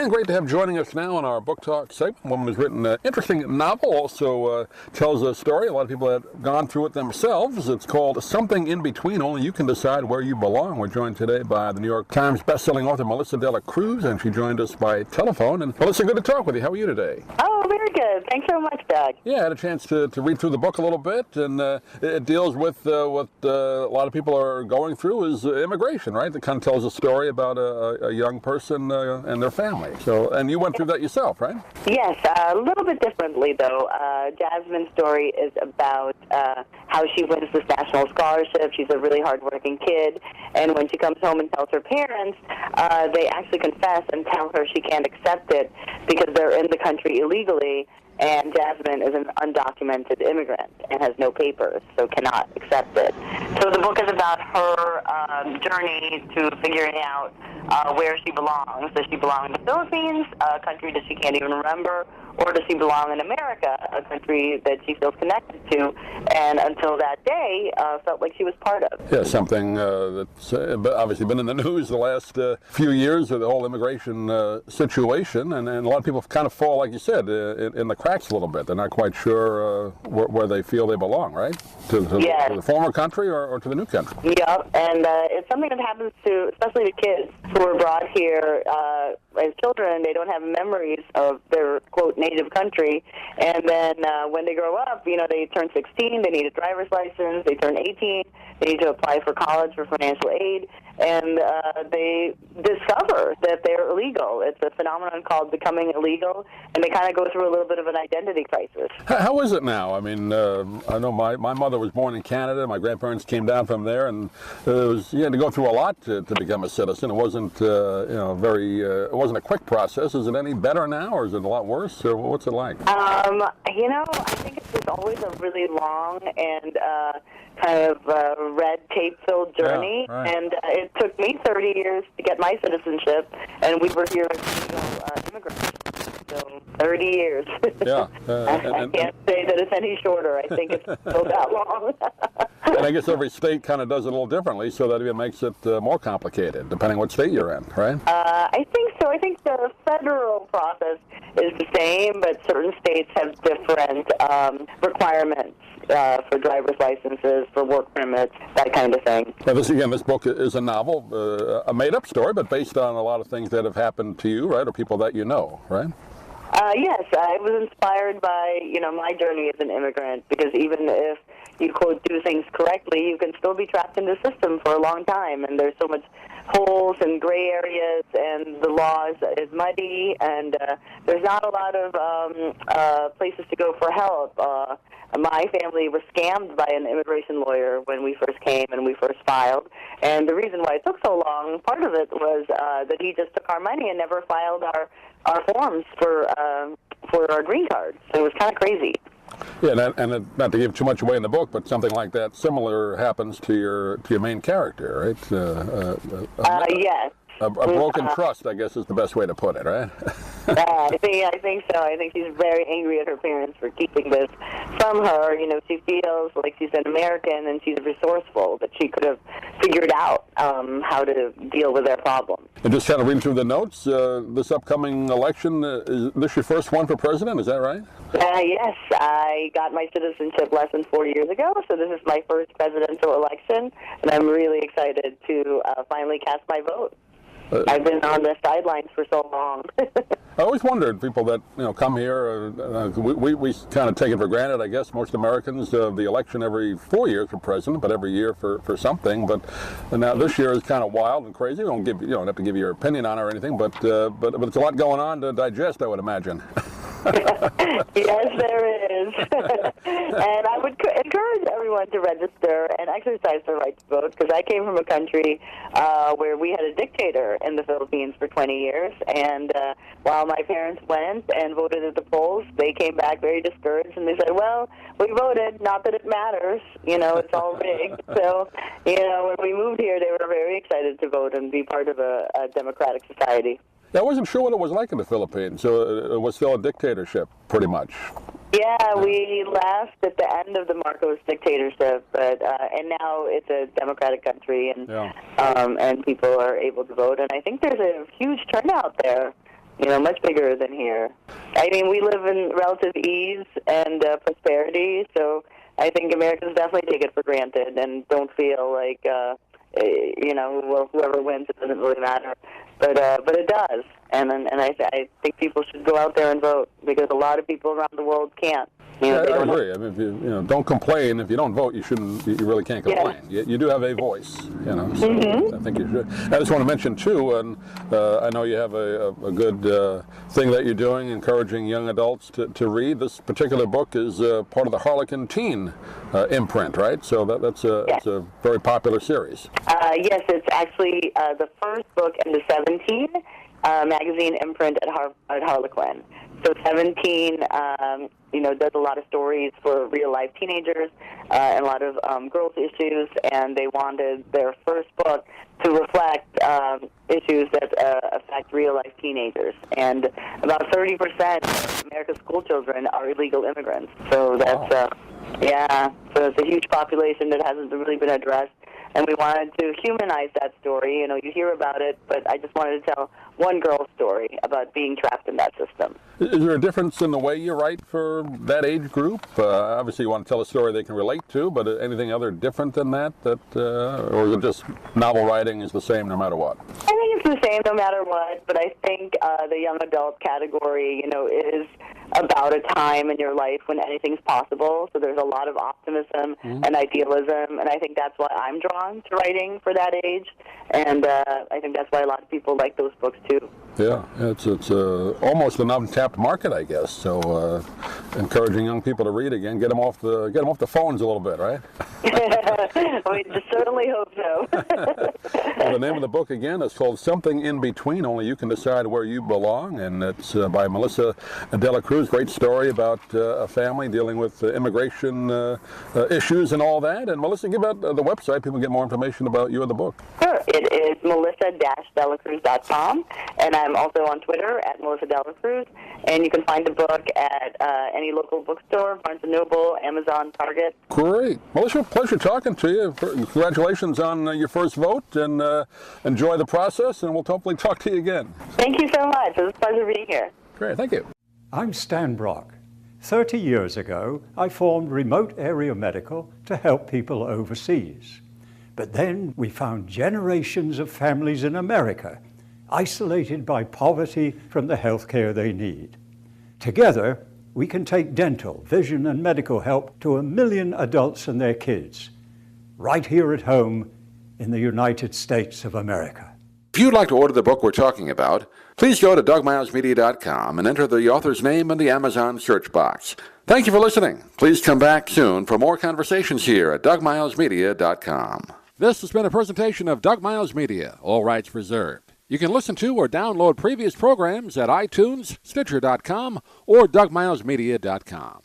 And great to have joining us now in our book talk segment. A woman who's written an interesting novel, also tells a story. A lot of people have gone through it themselves. It's called Something in Between. Only you can decide where you belong. We're joined today by the New York Times bestselling author Melissa Cruz, and she joined us by telephone. And Melissa, good to talk with you. How are you today? Oh, very good. Thanks so much, Doug. Yeah, I had a chance to read through the book a little bit, and it deals with what a lot of people are going through is immigration, right? It kind of tells a story about a young person and their family. So, and you went through that yourself, right? Yes, a little bit differently, though. Jasmine's story is about how she wins this national scholarship. She's a really hardworking kid, and when she comes home and tells her parents, they actually confess and tell her she can't accept it because they're in the country illegally, and Jasmine is an undocumented immigrant and has no papers, so cannot accept it. So the book is about her journey to figuring out where she belongs. Does she belong in the Philippines, a country that she can't even remember, or does she belong in America, a country that she feels connected to, and until that day, felt like she was part of? Yeah, something that's obviously been in the news the last few years with the whole immigration situation, and a lot of people kind of fall, like you said, in the cracks a little bit. They're not quite sure where they feel they belong, right? To the former country or to the new country. Yeah, and it's something that happens to, especially to kids who are brought here as children. They don't have memories of their, quote, native country, and then when they grow up, they turn 16, they need a driver's license, they turn 18, they need to apply for college for financial aid, and they discover that they're illegal. It's a phenomenon called becoming illegal, and they kind of go through a little bit of an identity crisis. How is it now? I mean, I know my mother was born in Canada. My grandparents came down from there, and you had to go through a lot to become a citizen. It wasn't, it wasn't a quick process. Is it any better now, or is it a lot worse, or what's it like? I think it's just always a really long and kind of red tape-filled journey, yeah, right. And it took me 30 years to get my citizenship, and we were here as legal immigrants. So 30 years. Yeah. I can't say that it's any shorter. I think it's still that long. And I guess every state kind of does it a little differently, so that it makes it more complicated, depending what state you're in, right? I think so. I think the federal process is the same, but certain states have different requirements for driver's licenses, for work permits, that kind of thing. Now, this book is a novel, a made-up story, but based on a lot of things that have happened to you, right, or people that you know, right? Yes, I was inspired by, my journey as an immigrant, because even if you, quote, do things correctly, you can still be trapped in the system for a long time, and there's so much holes and gray areas, and the law is muddy, and there's not a lot of places to go for help. My family was scammed by an immigration lawyer when we first came and we first filed, and the reason why it took so long, part of it was that he just took our money and never filed our forms for our green card. So it was kind of crazy. Yeah, and not to give too much away in the book, but something like that similar happens to your main character, right? Yes. A broken trust, I guess, is the best way to put it, right? I think so. I think she's very angry at her parents for keeping this from her. She feels like she's an American and she's resourceful, that she could have figured out how to deal with their problems. And just kind of reading through the notes, this upcoming election, is this your first one for president? Is that right? Yes, I got my citizenship less than 4 years ago, so this is my first presidential election, and I'm really excited to finally cast my vote. I've been on the sidelines for so long. I always wondered, people that come here, we kind of take it for granted, I guess, most Americans, the election every 4 years for president, but every year for something. But now this year is kind of wild and crazy. You don't have to give your opinion on it or anything, but it's a lot going on to digest, I would imagine. Yes, there is. And I would encourage everyone to register and exercise their right to vote, because I came from a country where we had a dictator in the Philippines for 20 years, and while my parents went and voted at the polls, they came back very discouraged, and they said, well, we voted, not that it matters, it's all rigged. So, when we moved here, they were very excited to vote and be part of a democratic society. I wasn't sure what it was like in the Philippines, so it was still a dictatorship, pretty much. Yeah, we left at the end of the Marcos dictatorship, but and now it's a democratic country, and people are able to vote, and I think there's a huge turnout there. much bigger than here. I mean, we live in relative ease and prosperity, so I think Americans definitely take it for granted and don't feel like, well, whoever wins, it doesn't really matter. But it does, and I think people should go out there and vote because a lot of people around the world can't. I agree. I mean, if you don't complain. If you don't vote, you shouldn't. You really can't complain. Yeah. You do have a voice, So Mm-hmm. I think you should. I just want to mention too, and I know you have a good thing that you're doing, encouraging young adults to read. This particular book is part of the Harlequin Teen imprint, right? So that's it's a very popular series. Yes, it's actually the first book in the 17 magazine imprint at Harlequin. So 17, does a lot of stories for real-life teenagers and a lot of girls' issues, and they wanted their first book to reflect issues that affect real-life teenagers. And about 30% of America's school children are illegal immigrants. So that's, so it's a huge population that hasn't really been addressed. And we wanted to humanize that story. You hear about it, but I just wanted to tell one girl's story about being trapped in that system. Is there a difference in the way you write for that age group? Obviously, you want to tell a story they can relate to, but anything other different than that? Or is it just novel writing is the same no matter what? I think it's the same no matter what, but I think the young adult category, is about a time in your life when anything's possible. So there's a lot of optimism and idealism, and I think that's why I'm drawn to writing for that age. And I think that's why a lot of people like those books too. Yeah, it's almost an untapped market, I guess. So encouraging young people to read again, get them off the phones a little bit, right? We certainly hope so. Well, the name of the book again is called Something in Between. Only you can decide where you belong, and it's by Melissa de la Cruz. Great story about a family dealing with immigration issues and all that. And Melissa, give out the website. People can get more information about you and the book. Sure. It is melissa-delacruz.com, and I'm also on Twitter at Melissa de la Cruz. And you can find the book at any local bookstore, Barnes & Noble, Amazon, Target. Great. Melissa, pleasure talking to you. Congratulations on your first vote, and enjoy the process, and we'll hopefully talk to you again. Thank you so much. It was a pleasure being here. Great. Thank you. I'm Stan Brock. 30 years ago, I formed Remote Area Medical to help people overseas. But then we found generations of families in America isolated by poverty from the health care they need. Together, we can take dental, vision, and medical help to 1 million adults and their kids, right here at home in the United States of America. If you'd like to order the book we're talking about, please go to DougMilesMedia.com and enter the author's name in the Amazon search box. Thank you for listening. Please come back soon for more conversations here at DougMilesMedia.com. This has been a presentation of Doug Miles Media, all rights reserved. You can listen to or download previous programs at iTunes, Stitcher.com, or DougMilesMedia.com.